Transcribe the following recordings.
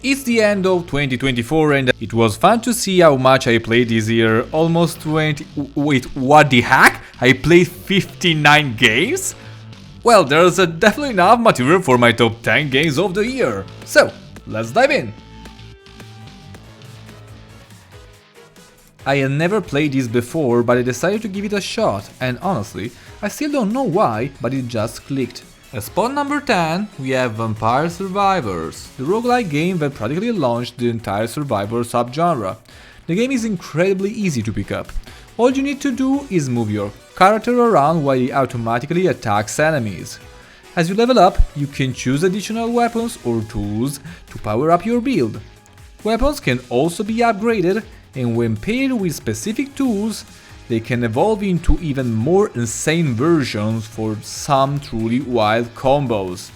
It's the end of 2024 and it was fun to see how much I played this year. Almost 20... Wait, what the heck? I played 59 games? Well, there's definitely enough material for my top 10 games of the year. So, let's dive in. I had never played this before, but I decided to give it a shot, and honestly, I still don't know why, but it just clicked. At spot number 10, we have Vampire Survivors, the roguelike game that practically launched the entire survivor subgenre. The game is incredibly easy to pick up. All you need to do is move your character around while he automatically attacks enemies. As you level up, you can choose additional weapons or tools to power up your build. Weapons can also be upgraded, and when paired with specific tools, they can evolve into even more insane versions for some truly wild combos.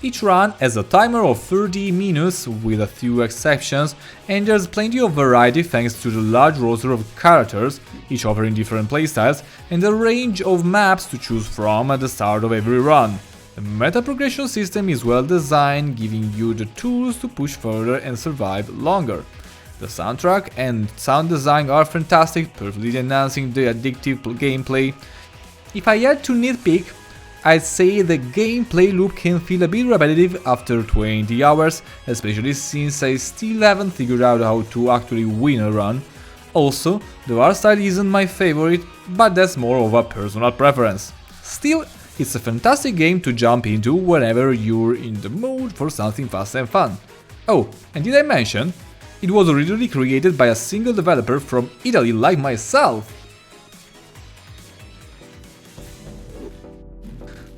Each run has a timer of 30 minutes with a few exceptions, and there's plenty of variety thanks to the large roster of characters, each offering different playstyles, and a range of maps to choose from at the start of every run. The meta progression system is well designed, giving you the tools to push further and survive longer. The soundtrack and sound design are fantastic, perfectly enhancing the addictive gameplay. If I had to nitpick, I'd say the gameplay loop can feel a bit repetitive after 20 hours, especially since I still haven't figured out how to actually win a run. Also, the art style isn't my favorite, but that's more of a personal preference. Still, it's a fantastic game to jump into whenever you're in the mood for something fast and fun. Oh, and did I mention? It was originally created by a single developer from Italy like myself.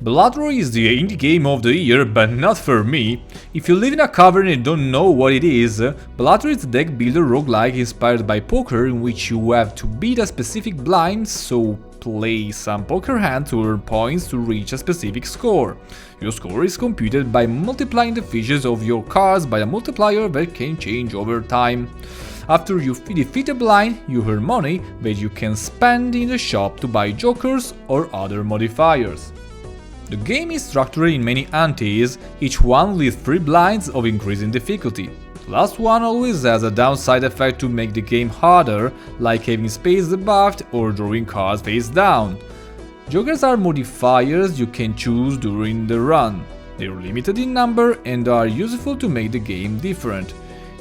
Balatro is the indie game of the year, but not for me. If you live in a cavern and don't know what it is, Balatro is a deck builder roguelike inspired by poker in which you have to beat a specific blind, so play some poker hand to earn points to reach a specific score. Your score is computed by multiplying the fishes of your cards by a multiplier that can change over time. After you defeat a blind, you earn money that you can spend in the shop to buy jokers or other modifiers. The game is structured in many antes, each one with 3 blinds of increasing difficulty. The last one always has a downside effect to make the game harder, like having space debuffed or drawing cards face down. Jokers are modifiers you can choose during the run. They are limited in number and are useful to make the game different.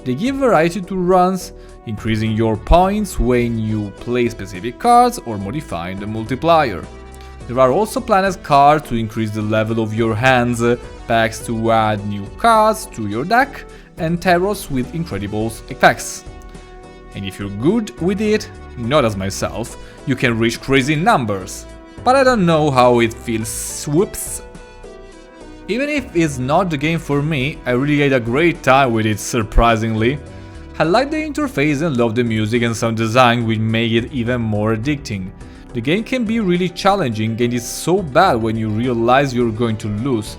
They give variety to runs, increasing your points when you play specific cards or modifying the multiplier. There are also planet cards to increase the level of your hands, packs to add new cards to your deck, and tarots with incredible effects. And if you're good with it, not as myself, you can reach crazy numbers. But I don't know how it feels, whoops. Even if it's not the game for me, I really had a great time with it, surprisingly. I like the interface and love the music and sound design, which make it even more addicting. The game can be really challenging and it's so bad when you realize you're going to lose.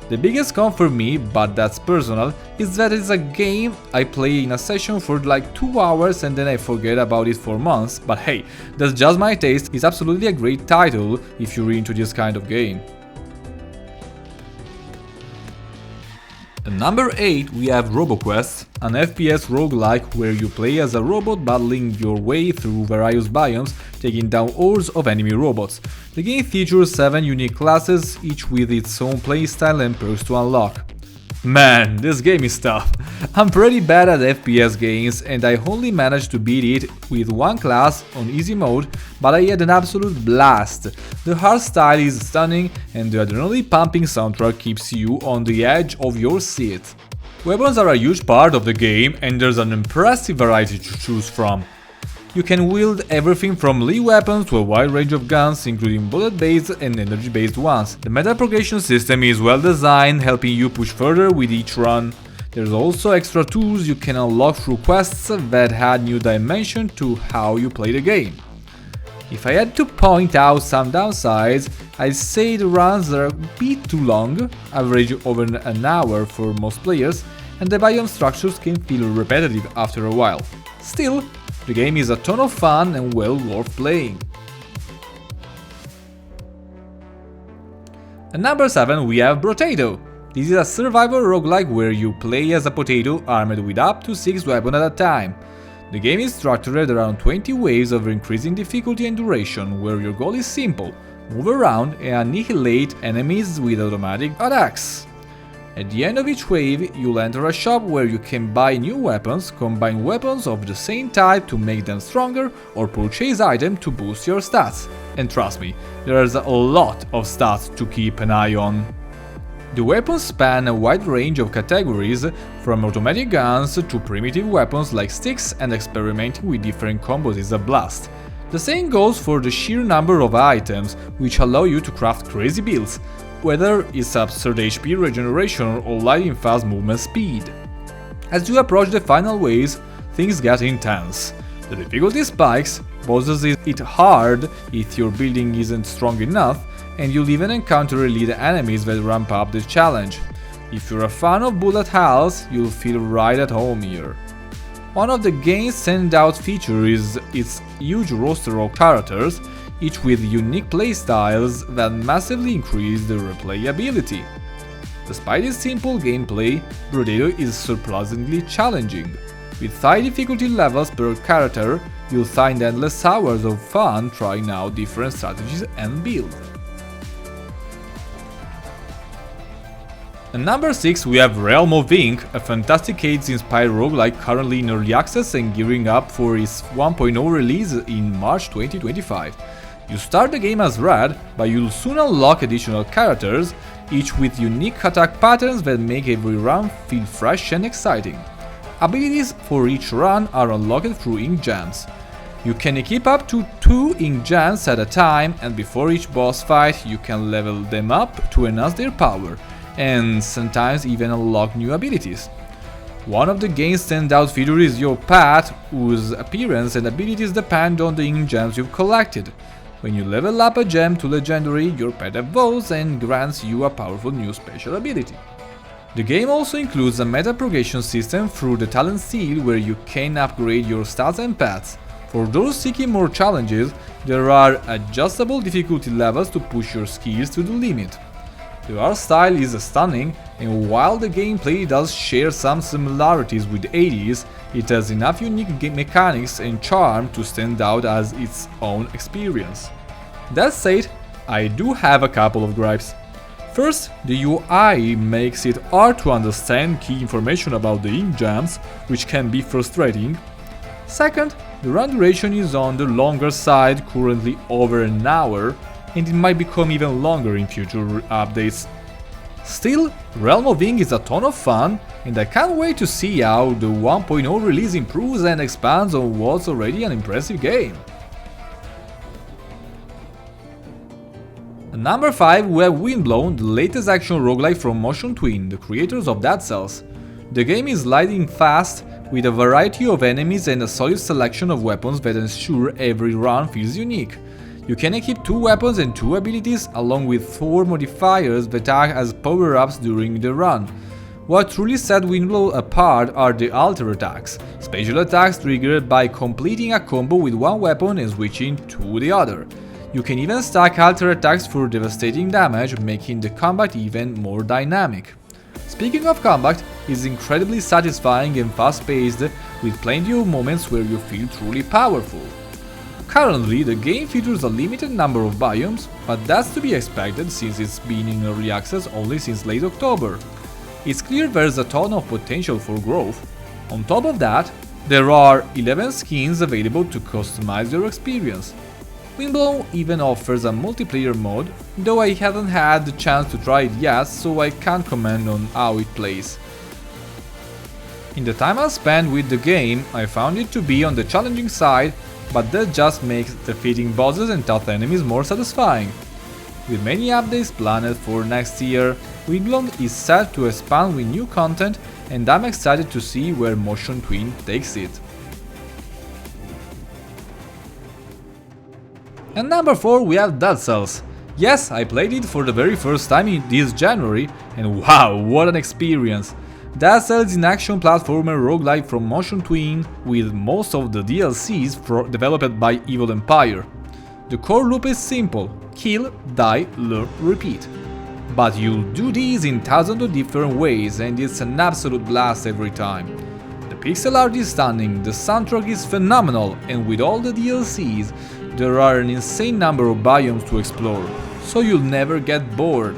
The biggest con for me, but that's personal, is that it's a game I play in a session for like 2 hours and then I forget about it for months, but hey, that's just my taste. It's absolutely a great title if you're into this kind of game. At number 8 we have Roboquest, an FPS roguelike where you play as a robot battling your way through various biomes, taking down hordes of enemy robots. The game features 7 unique classes, each with its own playstyle and perks to unlock. Man, this game is tough. I'm pretty bad at FPS games and I only managed to beat it with one class on easy mode, but I had an absolute blast. The art style is stunning and the adrenaline pumping soundtrack keeps you on the edge of your seat. Weapons are a huge part of the game and there's an impressive variety to choose from. You can wield everything from melee weapons to a wide range of guns, including bullet-based and energy-based ones. The meta progression system is well designed, helping you push further with each run. There's also extra tools you can unlock through quests that add new dimension to how you play the game. If I had to point out some downsides, I'd say the runs are a bit too long, average over an hour for most players, and the biome structures can feel repetitive after a while. Still, the game is a ton of fun and well worth playing. At number 7 we have Brotato. This is a survival roguelike where you play as a potato armed with up to 6 weapons at a time. The game is structured around 20 waves of increasing difficulty and duration, where your goal is simple: move around and annihilate enemies with automatic attacks. At the end of each wave, you'll enter a shop where you can buy new weapons, combine weapons of the same type to make them stronger, or purchase items to boost your stats. And trust me, there's a lot of stats to keep an eye on. The weapons span a wide range of categories, from automatic guns to primitive weapons like sticks, and experimenting with different combos is a blast. The same goes for the sheer number of items, which allow you to craft crazy builds, whether it's absurd HP regeneration or lightning fast movement speed. As you approach the final waves, things get intense. The difficulty spikes, bosses hit it hard if your building isn't strong enough, and you'll even encounter elite enemies that ramp up the challenge. If you're a fan of bullet hells, you'll feel right at home here. One of the game's standout features is its huge roster of characters, each with unique playstyles that massively increase the replayability. Despite its simple gameplay, Brotato is surprisingly challenging. With high difficulty levels per character, you'll find endless hours of fun trying out different strategies and builds. At number 6 we have Realm of Ink, a fantastic AIDS-inspired roguelike currently in early access and gearing up for its 1.0 release in March 2025. You start the game as Red, but you'll soon unlock additional characters, each with unique attack patterns that make every run feel fresh and exciting. Abilities for each run are unlocked through ink gems. You can equip up to 2 ink gems at a time, and before each boss fight you can level them up to enhance their power, and sometimes even unlock new abilities. One of the game's standout features is your pet, whose appearance and abilities depend on the ink gems you've collected. When you level up a gem to legendary, your pet evolves and grants you a powerful new special ability. The game also includes a meta progression system through the talent seal, where you can upgrade your stats and pets. For those seeking more challenges, there are adjustable difficulty levels to push your skills to the limit. The art style is stunning, and while the gameplay does share some similarities with 80s, it has enough unique mechanics and charm to stand out as its own experience. That said, I do have a couple of gripes. First, the UI makes it hard to understand key information about the ink gems, which can be frustrating. Second, the run duration is on the longer side, currently over an hour, and it might become even longer in future updates. Still, Realm of Ink is a ton of fun, and I can't wait to see how the 1.0 release improves and expands on what's already an impressive game. At number 5 we have Windblown, the latest action roguelike from Motion Twin, the creators of Dead Cells. The game is lightning fast, with a variety of enemies and a solid selection of weapons that ensure every run feels unique. You can equip 2 weapons and 2 abilities, along with 4 modifiers that act as power-ups during the run. What truly set Windblown apart are the alter attacks, special attacks triggered by completing a combo with one weapon and switching to the other. You can even stack alter attacks for devastating damage, making the combat even more dynamic. Speaking of combat, it's incredibly satisfying and fast-paced, with plenty of moments where you feel truly powerful. Currently, the game features a limited number of biomes, but that's to be expected since it's been in early access only since late October. It's clear there's a ton of potential for growth. On top of that, there are 11 skins available to customize your experience. Windblown even offers a multiplayer mode, though I haven't had the chance to try it yet, so I can't comment on how it plays. In the time I spent with the game, I found it to be on the challenging side, but that just makes defeating bosses and tough enemies more satisfying. With many updates planned for next year, Windblown is set to expand with new content, and I'm excited to see where Motion Twin takes it. At number 4 we have Dead Cells. Yes, I played it for the very first time this January, and wow, what an experience! Dead Cells is an action platformer roguelike from Motion Twin, with most of the DLCs developed by Evil Empire. The core loop is simple: kill, die, learn, repeat. But you'll do this in thousands of different ways and it's an absolute blast every time. The pixel art is stunning, the soundtrack is phenomenal, and with all the DLCs, there are an insane number of biomes to explore, so you'll never get bored.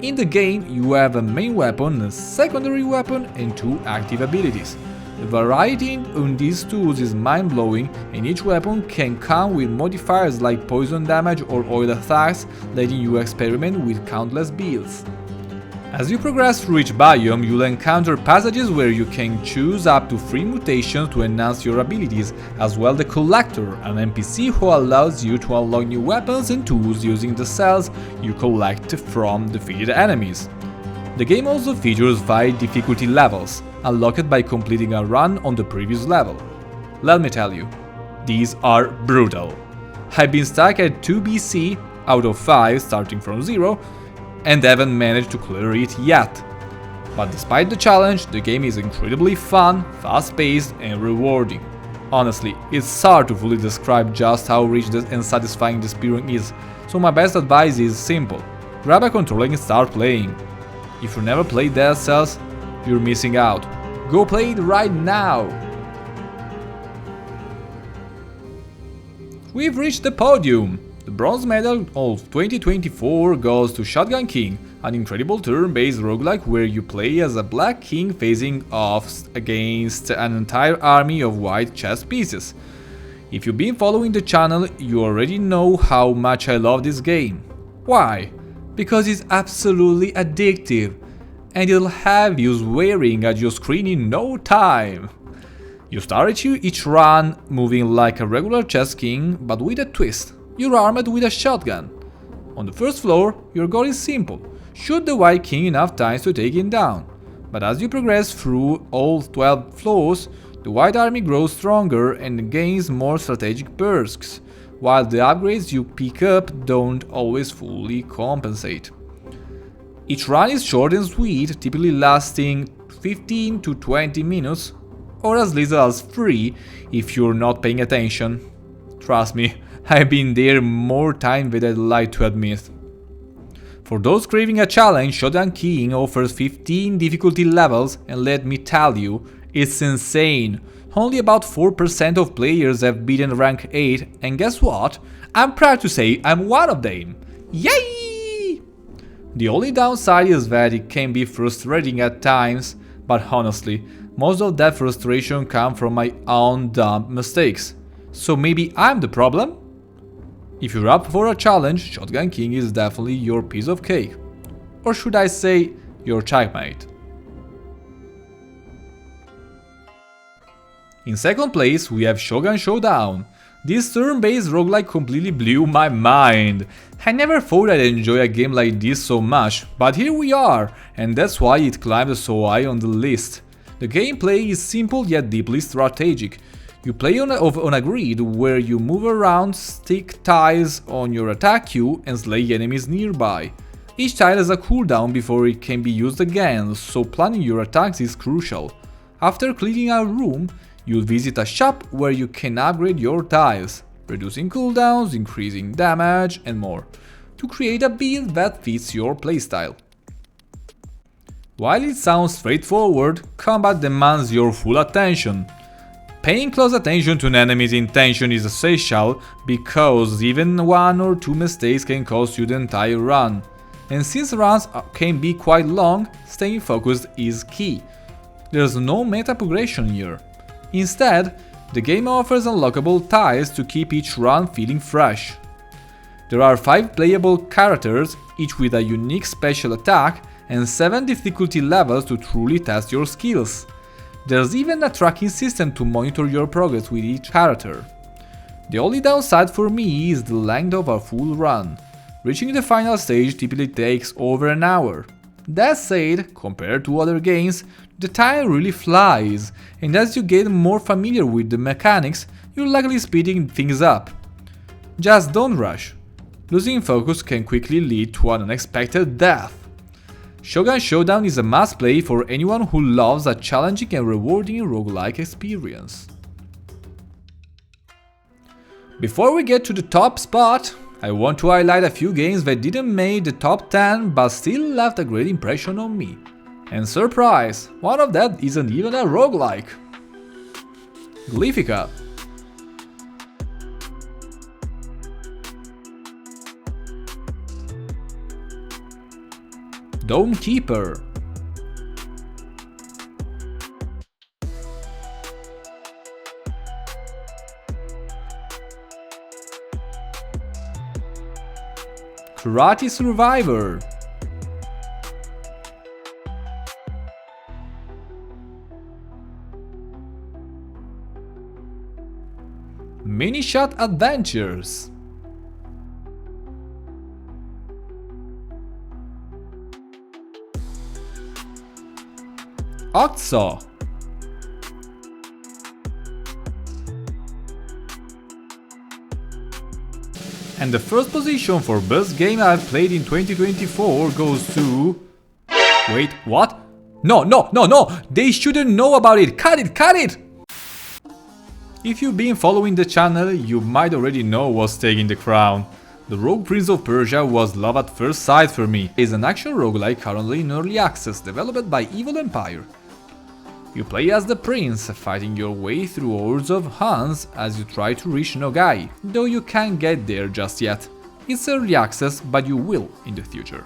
In the game, you have a main weapon, a secondary weapon, and 2 active abilities. The variety in these tools is mind-blowing, and each weapon can come with modifiers like poison damage or oil attacks, letting you experiment with countless builds. As you progress through each biome, you'll encounter passages where you can choose up to 3 mutations to enhance your abilities, as well the Collector, an NPC who allows you to unlock new weapons and tools using the cells you collect from defeated enemies. The game also features 5 difficulty levels, unlocked by completing a run on the previous level. Let me tell you, these are brutal. I've been stuck at 2 BC out of 5 starting from 0, and haven't managed to clear it yet. But despite the challenge, the game is incredibly fun, fast-paced and rewarding. Honestly, it's hard to fully describe just how rich and satisfying the experience is, so my best advice is simple: grab a controller and start playing. If you never played Dead Cells, you're missing out. Go play it right now! We've reached the podium! The bronze medal of 2024 goes to Shotgun King, an incredible turn-based roguelike where you play as a black king facing off against an entire army of white chess pieces. If you've been following the channel, you already know how much I love this game. Why? Because it's absolutely addictive, and it'll have you swearing at your screen in no time. You start each run moving like a regular chess king, but with a twist. You're armed with a shotgun. On the first floor, your goal is simple: shoot the white king enough times to take him down. But as you progress through all 12 floors, the white army grows stronger and gains more strategic perks, while the upgrades you pick up don't always fully compensate. Each run is short and sweet, typically lasting 15 to 20 minutes, or as little as 3 if you're not paying attention. Trust me, I've been there more time than I'd like to admit. For those craving a challenge, Shotgun King offers 15 difficulty levels, and let me tell you, it's insane. Only about 4% of players have beaten rank 8, and guess what? I'm proud to say I'm one of them! Yay! The only downside is that it can be frustrating at times, but honestly, most of that frustration comes from my own dumb mistakes. So maybe I'm the problem? If you're up for a challenge, Shotgun King is definitely your piece of cake. Or should I say, your checkmate. In second place, we have Shogun Showdown. This turn-based roguelike completely blew my mind. I never thought I'd enjoy a game like this so much, but here we are, and that's why it climbed so high on the list. The gameplay is simple yet deeply strategic. You play on a grid where you move around, stick tiles on your attack queue and slay enemies nearby. Each tile has a cooldown before it can be used again, so planning your attacks is crucial. After clearing a room, you'll visit a shop where you can upgrade your tiles, reducing cooldowns, increasing damage and more, to create a build that fits your playstyle. While it sounds straightforward, combat demands your full attention. Paying close attention to an enemy's intention is essential, because even 1 or 2 mistakes can cost you the entire run. And since runs can be quite long, staying focused is key. There's no meta progression here. Instead, the game offers unlockable tiles to keep each run feeling fresh. There are 5 playable characters, each with a unique special attack, and 7 difficulty levels to truly test your skills. There's even a tracking system to monitor your progress with each character. The only downside for me is the length of a full run. Reaching the final stage typically takes over an hour. That said, compared to other games, the time really flies, and as you get more familiar with the mechanics, you're likely speeding things up. Just don't rush. Losing focus can quickly lead to an unexpected death. Shogun Showdown is a must-play for anyone who loves a challenging and rewarding roguelike experience. Before we get to the top spot, I want to highlight a few games that didn't make the top 10 but still left a great impression on me. And surprise, one of them isn't even a roguelike. Glyphica. Domekeeper. Karate Survivor. Mini Shot Adventures. Octsaw. And the first position for best game I've played in 2024 goes to... Wait, what? No, they shouldn't know about it, cut it! If you've been following the channel, you might already know what's taking the crown. The Rogue Prince of Persia was love at first sight for me. It's an action roguelike currently in early access, developed by Evil Empire. You play as the prince, fighting your way through hordes of Huns as you try to reach Nogai, though you can't get there just yet. It's early access, but you will in the future.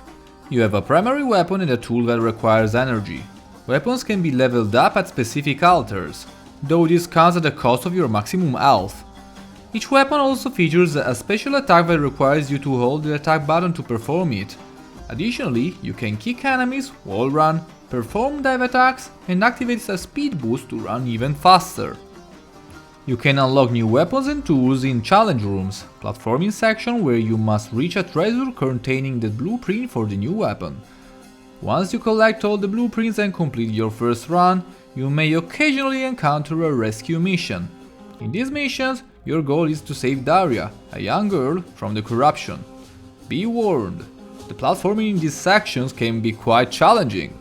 You have a primary weapon and a tool that requires energy. Weapons can be leveled up at specific altars, though this comes at the cost of your maximum health. Each weapon also features a special attack that requires you to hold the attack button to perform it. Additionally, you can kick enemies, wall run, perform dive attacks, and activate a speed boost to run even faster. You can unlock new weapons and tools in challenge rooms, platforming section where you must reach a treasure containing the blueprint for the new weapon. Once you collect all the blueprints and complete your first run, you may occasionally encounter a rescue mission. In these missions, your goal is to save Daria, a young girl, from the corruption. Be warned, the platforming in these sections can be quite challenging.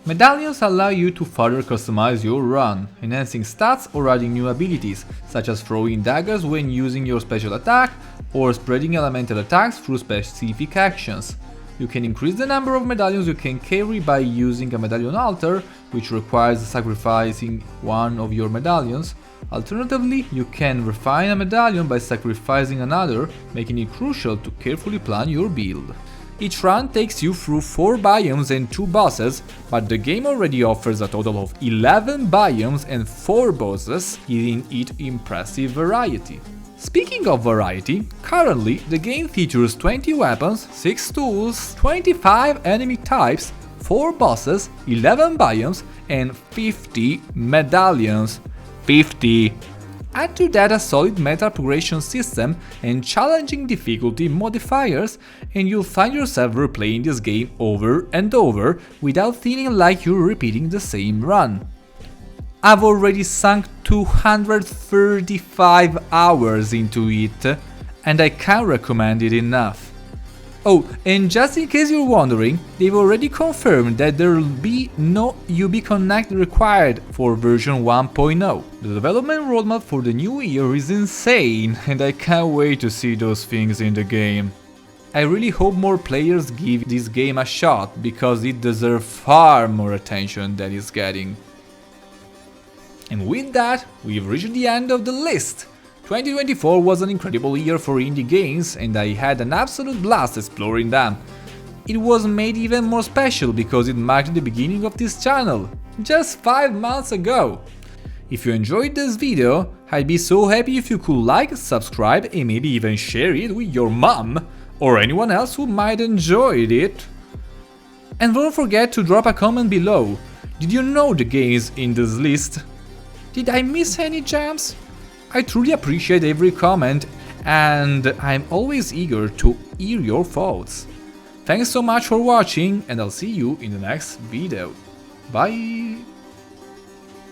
Medallions allow you to further customize your run, enhancing stats or adding new abilities, such as throwing daggers when using your special attack, or spreading elemental attacks through specific actions. You can increase the number of medallions you can carry by using a medallion altar, which requires sacrificing one of your medallions. Alternatively, you can refine a medallion by sacrificing another, making it crucial to carefully plan your build. Each run takes you through 4 biomes and 2 bosses, but the game already offers a total of 11 biomes and 4 bosses, giving it impressive variety. Speaking of variety, currently the game features 20 weapons, 6 tools, 25 enemy types, 4 bosses, 11 biomes and 50 medallions. 50! Add to that a solid meta progression system and challenging difficulty modifiers, and you'll find yourself replaying this game over and over without feeling like you're repeating the same run. I've already sunk 235 hours into it, and I can't recommend it enough. Oh, and just in case you're wondering, they've already confirmed that there'll be no UB Connect required for version 1.0. The development roadmap for the new year is insane, and I can't wait to see those things in the game. I really hope more players give this game a shot, because it deserves far more attention than it's getting. And with that, we've reached the end of the list. 2024 was an incredible year for indie games, and I had an absolute blast exploring them. It was made even more special because it marked the beginning of this channel, just 5 months ago. If you enjoyed this video, I'd be so happy if you could like, subscribe and maybe even share it with your mom or anyone else who might enjoy it. And don't forget to drop a comment below. Did you know the games in this list? Did I miss any gems? I truly appreciate every comment, and I'm always eager to hear your thoughts. Thanks so much for watching, and I'll see you in the next video. Bye!